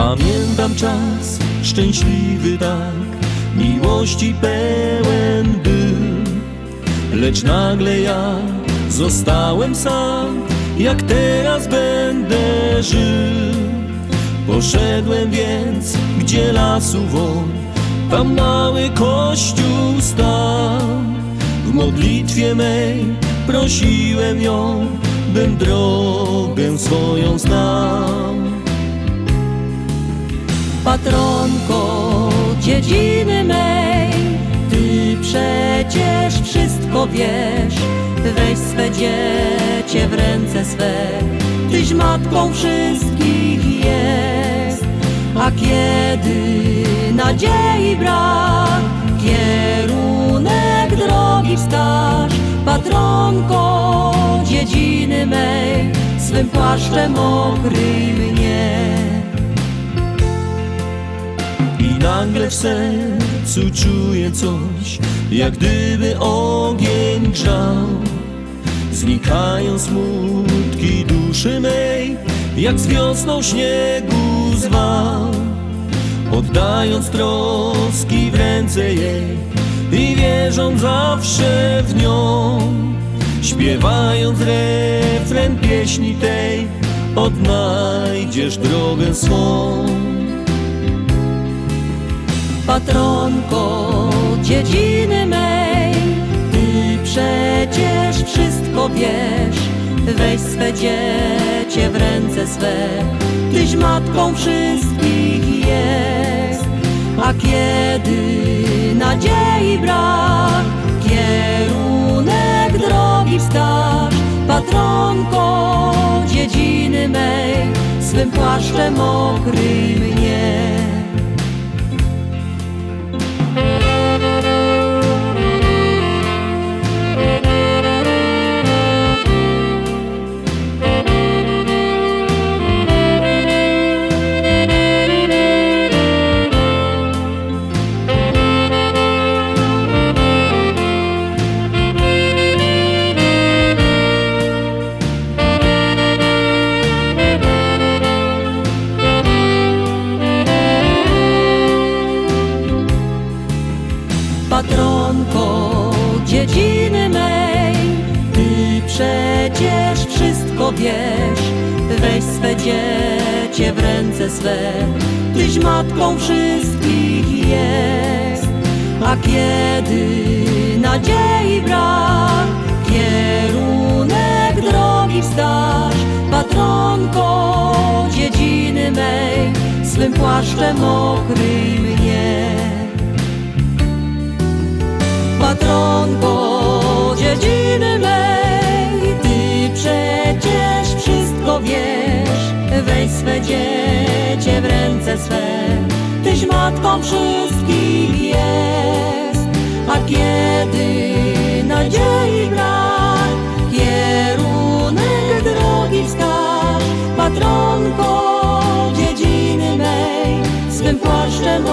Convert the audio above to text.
Pamiętam czas szczęśliwy tak, miłości pełen był, lecz nagle ja zostałem sam, jak teraz będę żył. Poszedłem więc, gdzie lasu woń, tam mały kościół stał. W modlitwie mej prosiłem ją, bym drogę swoją znał. Patronko dziedziny mej, Ty przecież wszystko wiesz. Weź swe dziecię w ręce swe, Tyś matką wszystkich jest. A kiedy nadziei brak, kierunek drogi wskaż. Patronko dziedziny mej, swym płaszczem okryj mnie. I nagle w sercu czuję coś, jak gdyby ogień grzał. Znikają smutki duszy mej, jak z wiosną śniegu zwał. Oddając troski w ręce jej i wierząc zawsze w nią, śpiewając refren pieśni tej, odnajdziesz drogę swą. Patronko dziedziny mej, Ty przecież wszystko wiesz. Weź swe dziecię w ręce swe, Tyś matką wszystkich jest. A kiedy nadziei brak, kierunek drogi wskaż. Patronko dziedziny mej, swym płaszczem okryj mnie. Patronko dziedziny mej, Ty przecież wszystko wiesz. Weź swe dziecię w ręce swe, Tyś matką wszystkich jest. A kiedy nadziei brak, kierunek drogi wskaż. Patronko dziedziny mej, swym płaszczem okryj mnie. Patronko dziedziny mej, Ty przecież wszystko wiesz. Weź swe dziecię w ręce swe, Tyś matką wszystkich jest. A kiedy nadziei brak, kierunek drogi wskaż. Patronko dziedziny mej, swym płaszczem